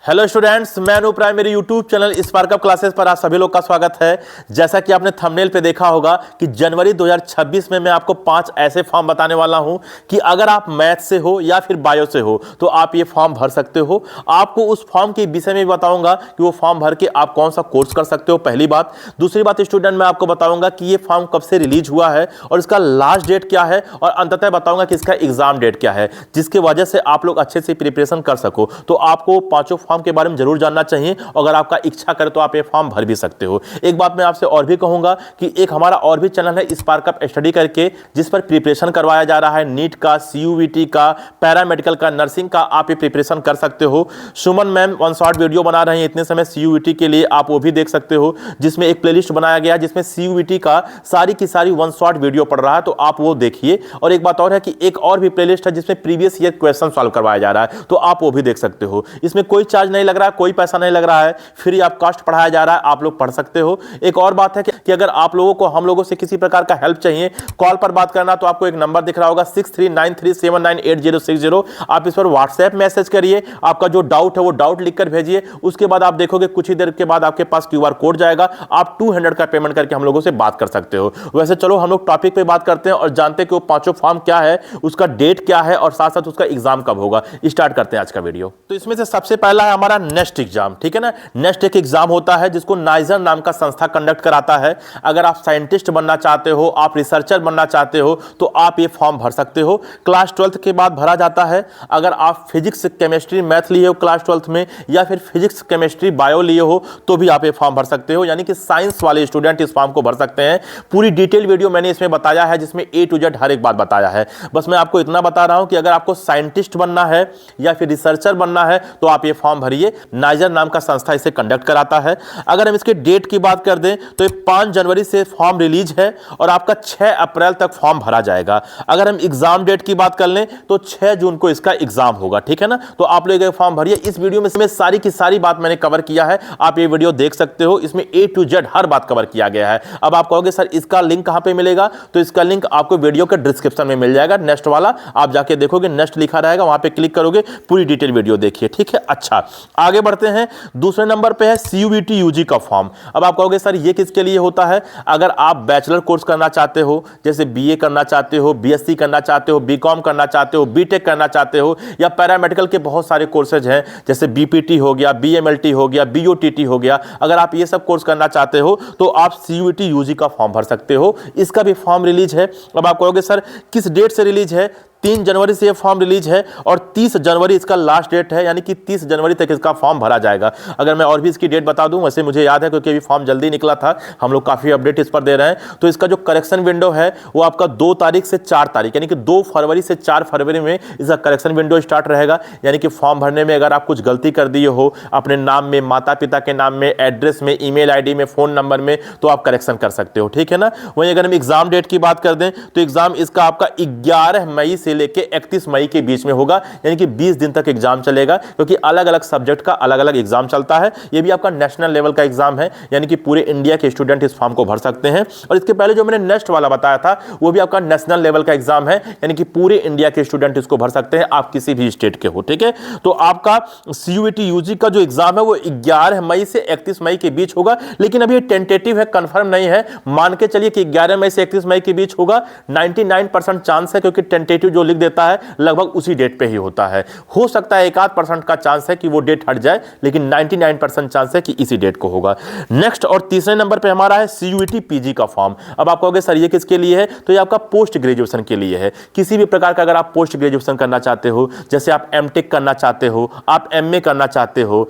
Hello students, मैं अनूप राय, मेरे YouTube channel स्पार्कअप classes पर आप सभी लोग का स्वागत है। जैसा कि आपने थंबनेल पे देखा होगा कि जनवरी 2026 में मैं आपको 5 ऐसे फॉर्म बताने वाला हूं कि अगर आप मैथ से हो या फिर बायो से हो तो आप ये फॉर्म भर सकते हो। आपको उस फॉर्म के विषय में भी बताऊंगा कि वो फॉर्म भर के आप कौन सा कोर्स कर सकते हो, पहली बात। दूसरी बात स्टूडेंट, मैं आपको बताऊंगा कि ये फॉर्म कब से रिलीज हुआ है और इसका लास्ट डेट क्या है, और अंततः बताऊंगा कि इसका एग्जाम डेट क्या है, जिसकी वजह से आप लोग अच्छे से प्रिपरेशन कर सको। तो आपको पांचों फॉर्म के बारे में जरूर जानना चाहिए। अगर आपका इच्छा करे तो आप ये फॉर्म भर भी सकते हो। एक बात मैं आपसे और भी कहूंगा कि एक हमारा और भी चैनल है स्पार्कअप स्टडी करके, जिस पर प्रिपरेशन करवाया जा रहा है नीट का, सीयूईटी का, पैरामेडिकल का, नर्सिंग का। आप ये प्रिपरेशन कर सकते हो। सुमन मैम वन शॉट वीडियो बना रहे हैं इतने समय सीयूईटी के लिए, आप वो भी देख सकते हो, जिसमें एक प्लेलिस्ट बनाया गया जिसमें सीयूईटी का सारी की सारी वन शॉट वीडियो पढ़ रहा है, तो आप वो देखिए। और एक बात और है कि एक और भी प्लेलिस्ट है जिसमें प्रीवियस ईयर क्वेश्चन सॉल्व करवाया जा रहा है, तो आप वो भी देख सकते हो। इसमें कोई चार्ज नहीं लग रहा है, कोई पैसा नहीं लग रहा है, फ्री ऑफ कॉस्ट पढ़ाया जा रहा है, आप लोग पढ़ सकते हो। एक और बात है कि अगर आप लोगों को हम लोगों से किसी प्रकार का हेल्प चाहिए, कॉल पर बात करना, तो आपको एक नंबर दिख रहा होगा 6393798060। आप इस पर व्हाट्सएप मैसेज करिए, आपका जो डाउट है वो डाउट लिखकर भेजिए। उसके बाद आप देखोगे कुछ ही देर के बाद आपके पास क्यूआर कोड जाएगा, आप 200 का पेमेंट करके हम लोगों से बात कर सकते हो। वैसे चलो हम लोग टॉपिक पे बात करते हैं और जानते हैं कि वो पांचों फॉर्म क्या है, उसका डेट क्या है और साथ साथ उसका एग्जाम कब होगा। स्टार्ट करते हैं आज का वीडियो। तो इसमें से सबसे पहला है हमारा नेक्स्ट एग्जाम, ठीक है ना। नेक्स्ट एक एग्जाम होता है जिसको नाइजर नाम का संस्था कंडक्ट कराता है। अगर आप साइंटिस्ट बनना चाहते हो, आप रिसर्चर बनना चाहते हो, तो आप ये फॉर्म भर सकते हो। क्लास 12th के बाद भरा जाता है। अगर आप फिजिक्स केमिस्ट्री मैथ लिए हो क्लास 12th में, या फिर फिजिक्स केमिस्ट्री बायो लिए हो, तो भी आप ये फॉर्म भर सकते हो। यानी कि साइंस वाले स्टूडेंट इस फॉर्म को भर सकते हैं। पूरी डिटेल वीडियो मैंने इसमें बताया है, जिसमें ए टू जेड हर एक बात बताया है। बस मैं आपको इतना बता रहा हूं कि अगर आपको साइंटिस्ट बनना है या फिर रिसर्चर बनना है तो आप ये फॉर्म भरिए। नाइजर नाम का संस्था इसे कंडक्ट कराता है। अगर हम इसके डेट की बात कर दें तो ये 5 जनवरी से फॉर्म रिलीज है और आपका 6 अप्रैल तक फॉर्म भरा जाएगा। अगर हम एग्जाम डेट की बात कर लें तो 6 जून को इसका एग्जाम होगा, ठीक है ना। तो आप लोग फॉर्म भरिए। इस वीडियो में सारी की सारी बात मैंने कवर किया है, आप ये वीडियो देख सकते हो। इसमें ए टू जेड हर बात कवर किया गया है। अब आप कहोगे सर इसका लिंक कहां पे मिलेगा, तो इसका लिंक आपको वीडियो के डिस्क्रिप्शन में मिल जाएगा। नेक्स्ट वाला आप जाके देखोगे, नेक्स्ट लिखा रहेगा, वहां पे क्लिक करोगे, पूरी डिटेल वीडियो देखिए, ठीक है। अच्छा, आगे बढ़ते हैं। दूसरे नंबर पे है सीयूईटी यूजी का फॉर्म। अब आप कहोगे सर ये किसके लिए होता है। अगर आप बैचलर कोर्स करना चाहते हो, जैसे बीए करना चाहते हो, बीएससी करना चाहते हो, बीकॉम करना चाहते हो, बीटेक करना चाहते हो, या पैरामेडिकल के बहुत सारे कोर्सेज हैं जैसे बीपीटी हो गया, बीएमएलटी हो गया, बीओटीटी हो गया, अगर आप ये सब कोर्स करना चाहते हो तो आप सीयूईटी यूजी का फॉर्म भर सकते हो। इसका भी फॉर्म रिलीज है। अब आप कहोगे सर किस डेट से रिलीज है। 3 जनवरी से ये फॉर्म रिलीज है और 30 जनवरी इसका लास्ट डेट है, यानी कि 30 जनवरी तक इसका फॉर्म भरा जाएगा। अगर मैं और भी इसकी डेट बता दूं, वैसे मुझे याद है क्योंकि अभी फॉर्म जल्दी निकला था, हम लोग काफी अपडेट इस पर दे रहे हैं। तो इसका जो करेक्शन विंडो है वो आपका 2 तारीख से 4 तारीख, यानी कि 2 फरवरी से 4 फरवरी में इसका करेक्शन विंडो स्टार्ट रहेगा। यानी कि फॉर्म भरने में अगर आप कुछ गलती कर दिए हो अपने नाम में, माता पिता के नाम में, एड्रेस में, ईमेल आईडी में, फोन नंबर में, तो आप करेक्शन कर सकते हो, ठीक है ना। वहीं अगर हम एग्जाम डेट की बात कर दें तो एग्जाम इसका आपका 11 मई से लेकर 31 मई के बीच में होगा। यानी कि 20 दिन तक एग्जाम चलेगा, क्योंकि अलग अलग सब्जेक्ट का अलग अलग एग्जाम चलता है। यह भी आपका नेशनल लेवल का एग्जाम है, यानी कि पूरे इंडिया के स्टूडेंट इस फॉर्म को भर सकते हैं। और इसके पहले जो मैंने नेक्स्ट वाला बताया था वो भी आपका नेशनल लेवल का एग्जाम है, यानी कि पूरे इंडिया के स्टूडेंट इसको भर सकते हैं, आप किसी भी स्टेट के हो, ठीक है। तो आपका सीयूईटी यूजी का जो एग्जाम है वो 11 मई से 31 मई के बीच होगा, लेकिन अभी टेंटेटिव है, कंफर्म नहीं है। मान के चलिए कि 11 मई से 31 मई के बीच होगा। 99% चांस है, क्योंकि टेंटेटिव जो लिख देता है लगभग उसी डेट पे ही होता है। हो सकता है 1-8% का चांस है कि वो डेट हट जाए, लेकिन 99% चांस है कि इसी डेट को होगा। नेक्स्ट और तीसरे नंबर पे हमारा है सीयूईटी पीजी का फॉर्म। अब आप कहोगे सर ये किसके लिए है, तो ये आपका पोस्ट ग्रेजुएशन के लिए है। किसी भी प्रकार का अगर आप पोस्ट ग्रेजुएशन करना चाहते हो, जैसे आप एमटेक करना चाहते हो, आप एमए करना चाहते हो,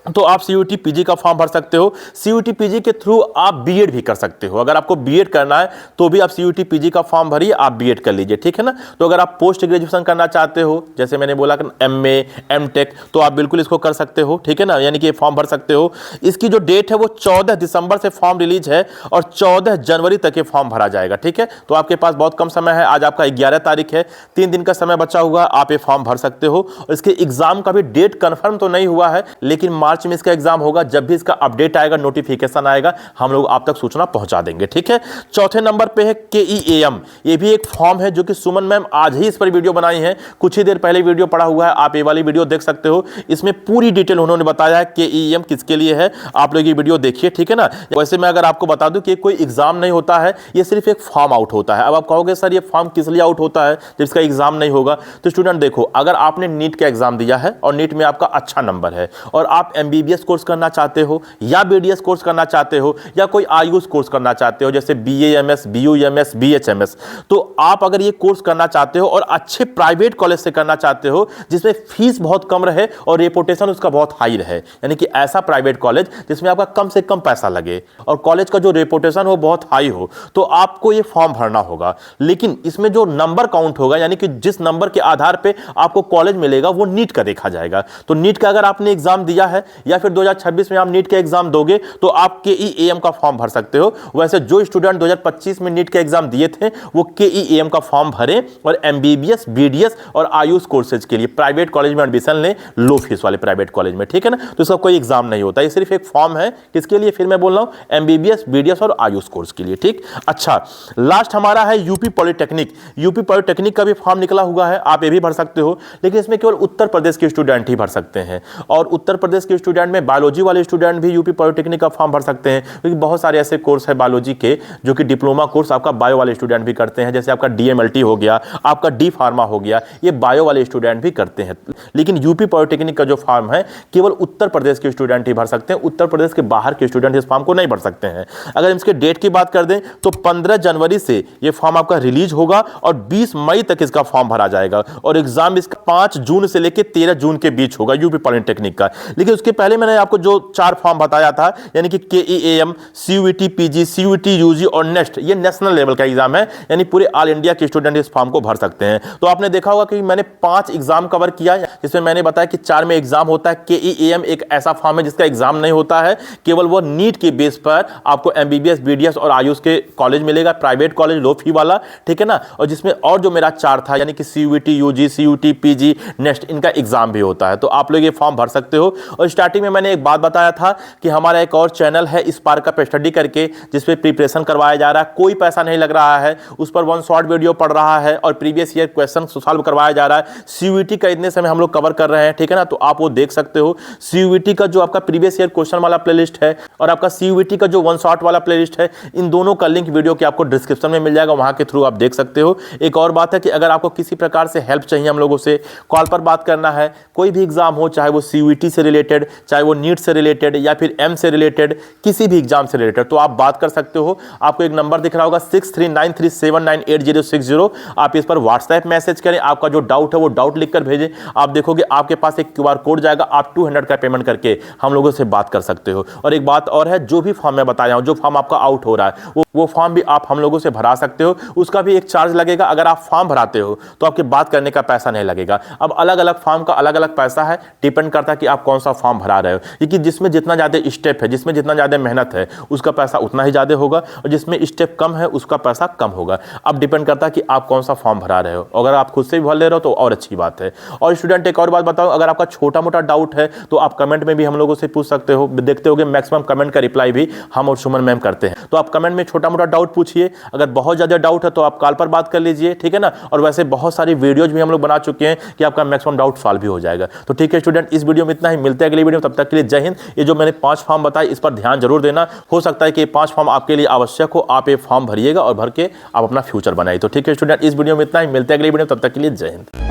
तो आप सीयूईटी पीजी का फॉर्म भर सकते हो। सीयूईटी पीजी के थ्रू आप बीएड भी कर सकते हो। अगर आपको बीएड करना है तो भी आप सीयूईटी पीजी का फॉर्म भरिए, आप बीएड कर लीजिए, ठीक है ना। तो अगर आप पोस्ट ग्रेजुएशन करना चाहते हो, जैसे मैंने बोला कि एमए, एमटेक, तो आप बिल्कुल इसको कर सकते हो, ठीक है ना। यानी कि ये फॉर्म भर सकते हो। इसकी जो डेट है वो 14 दिसंबर से फॉर्म रिलीज है और 14 जनवरी तक ये फॉर्म भरा जाएगा, ठीक है। तो आपके पास बहुत कम समय है, आज आपका 11 तारीख है, 3 दिन का समय बचा हुआ, आप ये फॉर्म भर सकते हो। और इसके एग्जाम का भी डेट कंफर्म तो नहीं हुआ है, लेकिन मार्च में इसका एग्जाम होगा। जब भी इसका अपडेट आएगा, नोटिफिकेशन आएगा, हम लोग आप तक सूचना पहुंचा देंगे, ठीक है। चौथे नंबर पे है KEAM। ये भी एक फॉर्म है जो कि सुमन मैम आज ही इस पर वीडियो बनाई है, कुछ ही देर पहले वीडियो पड़ा हुआ है, आप ये वाली वीडियो देख सकते हो। इसमें पूरी डिटेल उन्होंने बताया है KEAM किसके लिए है, आप लोग ये वीडियो देखिए, ठीक है ना। वैसे मैं अगर आपको बता दूं कि कोई एग्जाम नहीं होता है, ये सिर्फ एक फॉर्म आउट होता है। अब आप कहोगे सर ये फॉर्म किस लिए आउट होता है जब इसका एग्जाम नहीं होगा? तो स्टूडेंट देखो, अगर आपने नीट का एग्जाम दिया है और नीट में आपका अच्छा नंबर है और आप MBBS कोर्स करना चाहते हो या BDS कोर्स करना चाहते हो या कोई आयुष कोर्स करना चाहते हो, जैसे BAMS, BUMS, BHMS, तो आप अगर ये कोर्स करना चाहते हो और अच्छे प्राइवेट कॉलेज से करना चाहते हो जिसमें फीस बहुत कम रहे और रेपुटेशन उसका बहुत हाई रहे, यानी कि ऐसा प्राइवेट कॉलेज जिसमें आपका कम से कम पैसा लगे और कॉलेज का जो रेपुटेशन हो बहुत हाई हो, तो आपको ये फॉर्म भरना होगा। लेकिन इसमें जो नंबर काउंट होगा, यानी कि जिस नंबर के आधार पे आपको कॉलेज मिलेगा, वो नीट का देखा जाएगा। तो नीट का अगर आपने एग्जाम दिया है या फिर 2026 में आप नीट का एग्जाम दोगे तो आप KEAM का फॉर्म भर सकते हो। वैसे जो स्टूडेंट 2025 में नीट का एग्जाम दिए थे वो KEAM का फॉर्म भरें और MBBS, BDS और आयुष कोर्सेज के लिए प्राइवेट कॉलेज में एडमिशन लें, लो फीस वाले प्राइवेट कॉलेज में, ठीक है ना। तो इसका कोई एग्जाम नहीं होता, ये सिर्फ एक फॉर्म है। किसके लिए? फिर मैं बोल रहा हूं MBBS, BDS और आयुष कोर्स के लिए, ठीक। अच्छा, लास्ट हमारा है यूपी पॉलिटेक्निक। यूपी पॉलिटेक्निक का भी फॉर्म निकला हुआ है, आप ये भी भर सकते हो, लेकिन इसमें केवल उत्तर प्रदेश के स्टूडेंट ही भर सकते हैं। और उत्तर प्रदेश के स्टूडेंट में बायोलॉजी वाले स्टूडेंट भी यूपी पॉलिटेक्निक का फॉर्म भर सकते हैं, क्योंकि बहुत सारे ऐसे कोर्स है बायोलॉजी के जो कि डिप्लोमा कोर्स आपका बायो वाले स्टूडेंट भी करते हैं, जैसे आपका DMLT हो गया, आपका D फार्मा हो गया, ये बायो वाले स्टूडेंट भी करते हैं। लेकिन यूपी पॉलिटेक्निक का जो फॉर्म है केवल उत्तर प्रदेश के स्टूडेंट ही भर सकते हैं, उत्तर प्रदेश के बाहर के स्टूडेंट इस फॉर्म को नहीं भर सकते हैं। अगर इसके डेट की बात कर दें तो 15 जनवरी से ये फॉर्म आपका रिलीज होगा और 20 मई तक इसका फॉर्म भरा जाएगा और एग्जाम इसका 5 जून से लेकर 13 जून के बीच होगा यूपी पॉलिटेक्निक का। लेकिन उसके पहले मैंने आपको जो 4 फॉर्म बताया था, यानी कि KEAM, CUET PG, CUET UG और नेक्स्ट, ये नेशनल लेवल का एग्जाम है, यानी पूरे ऑल इंडिया के स्टूडेंट इस फॉर्म को भर सकते हैं। तो आपने देखा होगा कि मैंने 5 एग्जाम कवर किया, जिसमें मैंने बताया कि 4 में एग्जाम होता है। KEAM एक ऐसा फॉर्म है जिसका एग्जाम नहीं होता है, केवल वो नीट के बेस पर आपको MBBS, BDS और आयुष के कॉलेज मिलेगा, प्राइवेट कॉलेज लो फी वाला, ठीक है ना। और जिसमें और जो मेरा 4 था, यानी कि CUET UG, CUET PG, next, इनका एग्जाम भी होता है। तो आप लोग ये फॉर्म भर सकते हो। और स्टार्टिंग में मैंने एक बात बताया था कि हमारा एक और चैनल है स्पार्क अप स्टडी करके, जिसपे प्रिपरेशन करवाया जा रहा है, कोई पैसा नहीं लग रहा है, उस पर 1 शॉर्ट वीडियो पढ़ रहा है और प्रीवियस ईयर क्वेश्चन सॉल्व करवाया जा रहा है। CUET का इतने समय हम लोग कवर कर रहे हैं, ठीक है ना, तो आप वो देख सकते हो। CUET का जो आपका प्रीवियस ईयर क्वेश्चन वाला प्लेलिस्ट है और आपका CUET का जो 1 शॉट वाला प्लेलिस्ट है, इन दोनों का लिंक वीडियो के आपको डिस्क्रिप्शन में मिल जाएगा, वहां के थ्रू आप देख सकते हो। एक और बात है कि अगर आपको किसी प्रकार से हेल्प चाहिए हम लोगों से, कॉल पर बात करना है, कोई भी एग्जाम हो, चाहे वो CUET से रिलेटेड, चाहे वो नीट से रिलेटेड या फिर M से रिलेटेड, किसी भी एग्जाम से रिलेटेड, तो आप बात कर सकते हो। आपको एक नंबर दिख रहा होगा 6393798060, आप इस पर व्हाट्सएप मैसेज करें, आपका जो डाउट है वो डाउट लिखकर भेजें। आप देखोगे आपके पास एक QR कोड जाएगा, आप 200 का पेमेंट करके हम लोगों से बात कर सकते हो। और एक बात और है, जो भी फॉर्म मैं बताया हूं, जो फॉर्म आपका आउट हो रहा है, वो फॉर्म भी आप हम लोगों से भरा सकते हो, उसका भी एक चार्ज लगेगा। अगर आप फॉर्म भराते हो तो आपके बात करने का पैसा नहीं लगेगा। अब अलग अलग फॉर्म का अलग अलग पैसा है, डिपेंड करता है कि आप कौन सा फॉर्म भरा रहे हो, क्योंकि जिसमें जितना ज्यादा स्टेप है, जिसमें जितना ज्यादा मेहनत है, उसका पैसा उतना ही ज्यादा होगा, और जिसमें स्टेप कम है उसका पैसा कम होगा। अब डिपेंड करता है कि आप कौन सा फॉर्म भरा रहे हो। अगर आप खुद से भी भर ले रहे हो तो और अच्छी बात है। और स्टूडेंट एक और बात बताओ, अगर आपका छोटा मोटा डाउट है तो आप कमेंट में भी हम लोगों से पूछ सकते हो। देखते होगे मैक्सिमम कमेंट का रिप्लाई भी हम और सुमन मैम करते हैं, तो आप कमेंट में छोटा मोटा डाउट पूछिए। अगर बहुत ज्यादा डाउट है तो आप कॉल पर बात कर लीजिए, ठीक है ना। और वैसे बहुत सारी वीडियोज भी हम लोग बना चुके हैं कि आपका मैक्सिमम डाउट सॉल्व भी हो जाएगा। तो ठीक है स्टूडेंट, इस वीडियो में इतना ही, मिलते हैं अगली वीडियो में, तब तक के लिए जय हिंद। ये जो मैंने 5 फॉर्म बताए इस पर ध्यान जरूर देना, हो सकता है कि ये 5 फॉर्म आपके लिए आवश्यक हो, आप ये फॉर्म भरिएगा और भर के आप अपना फ्यूचर बनाइए। तो ठीक है स्टूडेंट, इस वीडियो में इतना ही, मिलते हैं अगली वीडियो में, तब तक के लिए जय हिंद।